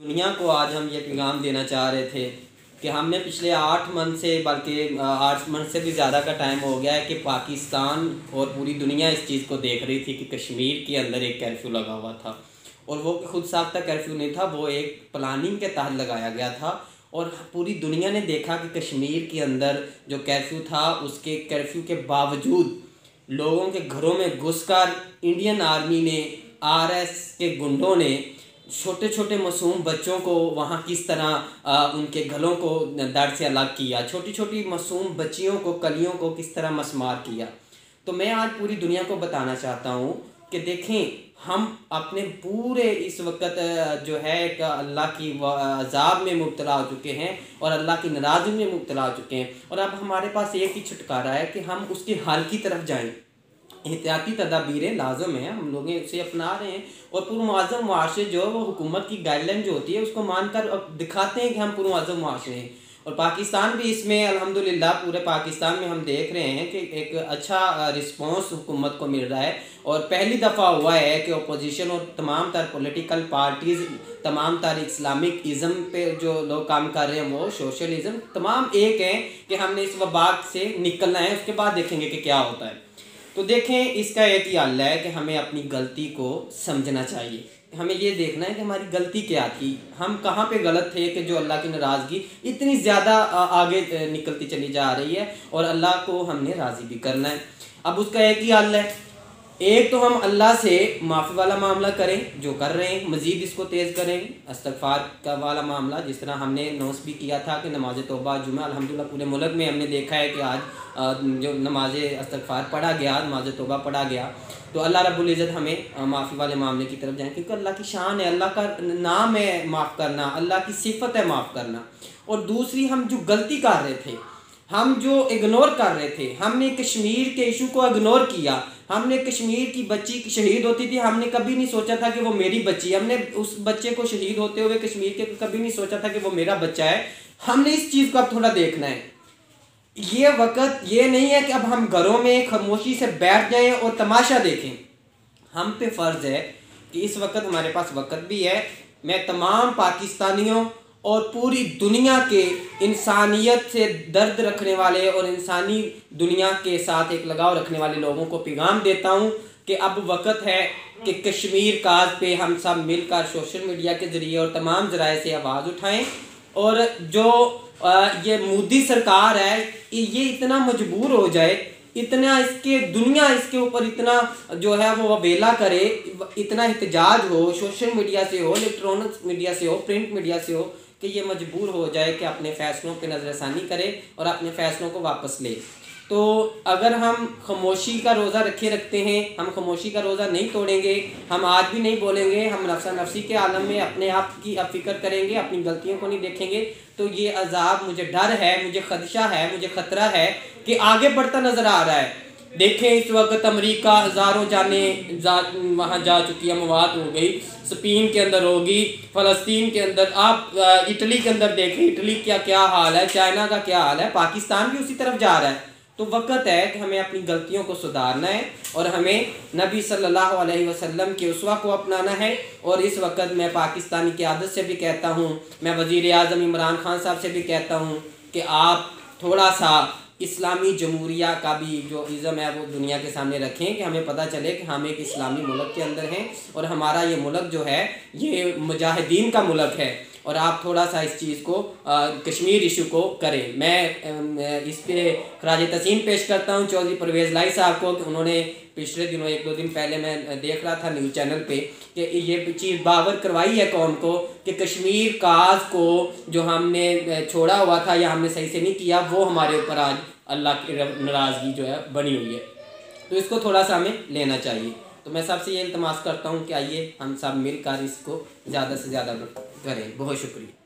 दुनिया को आज हम ये पैगाम देना चाह रहे थे कि हमने पिछले 8 मंथ से, बल्कि 8 मंथ से भी ज़्यादा का टाइम हो गया है कि पाकिस्तान और पूरी दुनिया इस चीज़ को देख रही थी कि कश्मीर के अंदर एक कर्फ्यू लगा हुआ था। और वो खुद साख्ता कर्फ्यू नहीं था, वो एक प्लानिंग के तहत लगाया गया था। और पूरी दुनिया ने देखा कि कश्मीर के अंदर जो कर्फ्यू था, उसके कर्फ्यू के बावजूद लोगों के घरों में घुसकर इंडियन आर्मी ने, RS के गुंडों ने छोटे छोटे मासूम बच्चों को वहाँ किस तरह उनके गलों को दर्द से अलग किया, छोटी छोटी मासूम बच्चियों को, कलियों को किस तरह मसमार किया। तो मैं आज पूरी दुनिया को बताना चाहता हूँ कि देखें, हम अपने पूरे इस वक्त जो है एक अल्लाह की अज़ाब में मुब्तला हो चुके हैं और अल्लाह की नाराज़गी में मुब्तला हो चुके हैं। और अब हमारे पास एक ही छुटकारा है कि हम उसके हल की तरफ जाएँ। एहतियाती तदाबीरें लाजम हैं, हम लोग उसे अपना रहे हैं और पुरमुआज़्ज़म मुआशरे जो है वो हुकूमत की गाइडलाइन जो होती है उसको मानकर दिखाते हैं कि हम पुरमुआज़्ज़म मुआशरे हैं। और पाकिस्तान भी इसमें अल्हम्दुलिल्लाह, पूरे पाकिस्तान में हम देख रहे हैं कि एक अच्छा रिस्पॉन्स हुकूमत को मिल रहा है। और पहली दफ़ा हुआ है कि अपोजिशन और तमाम तर पॉलिटिकल पार्टीज़, तमाम तर इस्लामिक इज़म पे जो लोग काम कर रहे हैं, वो सोशलिज़म, तमाम एक हैं कि हमने इस वबा से निकलना है, उसके बाद देखेंगे कि क्या होता है। तो देखें, इसका एक ही हल है कि हमें अपनी गलती को समझना चाहिए। हमें ये देखना है कि हमारी गलती क्या थी, हम कहाँ पे गलत थे कि जो अल्लाह की नाराज़गी इतनी ज़्यादा आगे निकलती चली जा रही है। और अल्लाह को हमने राज़ी भी करना है। अब उसका एक ही हल है, एक तो हम अल्लाह से माफ़ी वाला मामला करें, जो कर रहे हैं, मज़ीद इसको तेज़ करें। इस्तिग़फ़ार का वाला मामला, जिस तरह हमने अनाउंस भी किया था कि नमाज तौबा जुमा, अल्हम्दुलिल्लाह पूरे मुल्क में हमने देखा है कि आज जो नमाज इस्तिग़फ़ार पढ़ा गया, नमाज तौबा पढ़ा गया। तो अल्लाह रब्बुल इज़्ज़त हमें माफ़ी वाले मामले की तरफ जाएँ, क्योंकि अल्लाह की शान है, अल्लाह का नाम है माफ़ करना, अल्लाह की सिफ़त है माफ़ करना। और दूसरी, हम जो गलती कर रहे थे, हम जो इग्नोर कर रहे थे, हमने कश्मीर के इशू को इग्नोर किया। हमने कश्मीर की बच्ची शहीद होती थी, हमने कभी नहीं सोचा था कि वो मेरी बच्ची, हमने उस बच्चे को शहीद होते हुए कश्मीर के कभी नहीं सोचा था कि वो मेरा बच्चा है। हमने इस चीज़ को अब थोड़ा देखना है। ये वक्त ये नहीं है कि अब हम घरों में खामोशी से बैठ जाएं और तमाशा देखें। हम पे फ़र्ज़ है कि इस वक्त हमारे पास वक्त भी है। मैं तमाम पाकिस्तानियों और पूरी दुनिया के इंसानियत से दर्द रखने वाले और इंसानी दुनिया के साथ एक लगाव रखने वाले लोगों को पैगाम देता हूँ कि अब वक्त है कि कश्मीर काज पे हम सब मिलकर सोशल मीडिया के ज़रिए और तमाम ज़राए से आवाज़ उठाएं। और जो ये मोदी सरकार है, ये इतना मजबूर हो जाए, इतना इसके दुनिया इसके ऊपर इतना जो है वो वेला करे, इतना एहतजाज हो, सोशल मीडिया से हो, इलेक्ट्रॉनिक मीडिया से हो, प्रिंट मीडिया से हो, कि ये मजबूर हो जाए कि अपने फ़ैसलों पे नज़रसानी करे और अपने फ़ैसलों को वापस ले। तो अगर हम खामोशी का रोज़ा रखते हैं, हम खामोशी का रोज़ा नहीं तोड़ेंगे, हम आज भी नहीं बोलेंगे, हम नफ्सा नफ्सी के आलम में अपने आप की फ़िक्र करेंगे, अपनी गलतियों को नहीं देखेंगे, तो ये अज़ाब, मुझे डर है, मुझे खदशा है, मुझे ख़तरा है कि आगे बढ़ता नज़र आ रहा है। देखें, इस वक्त अमेरिका हज़ारों जाने वहाँ जा चुकी है, मवात हो गई, स्पेन के अंदर होगी, फ़लस्तीन के अंदर, आप इटली के अंदर देखें, इटली का क्या हाल है, चाइना का क्या हाल है, पाकिस्तान भी उसी तरफ जा रहा है। तो वक्त है कि हमें अपनी गलतियों को सुधारना है और हमें नबी सल्लल्लाहु अलैहि वसल्लम के उस्वा को अपनाना है। और इस वक्त मैं पाकिस्तानी क़यादत से भी कहता हूँ, मैं वज़ीर आज़म इमरान खान साहब से भी कहता हूँ कि आप थोड़ा सा इस्लामी जमहूरिया का भी जो इज़्म है वो दुनिया के सामने रखें, कि हमें पता चले कि हम एक इस्लामी मुल्क के अंदर हैं और हमारा ये मुल्क जो है ये मुजाहिदीन का मुल्क है। और आप थोड़ा सा इस चीज़ को कश्मीर इशू को करें। मैं इस पे खराज तहसीन पेश करता हूँ चौधरी परवेज़ लाई साहब को, कि उन्होंने पिछले दिनों 1-2 दिन पहले मैं देख रहा था न्यूज़ चैनल पे कि ये चीज़ बावर करवाई है कौम को कि कश्मीर काज को जो हमने छोड़ा हुआ था या हमने सही से नहीं किया, वो हमारे ऊपर आज अल्लाह की नाराज़गी जो है बनी हुई है। तो इसको थोड़ा सा हमें लेना चाहिए। तो मैं सबसे ये इल्तमास करता हूँ कि आइए हम सब मिलकर इसको ज़्यादा से ज़्यादा करें। बहुत शुक्रिया।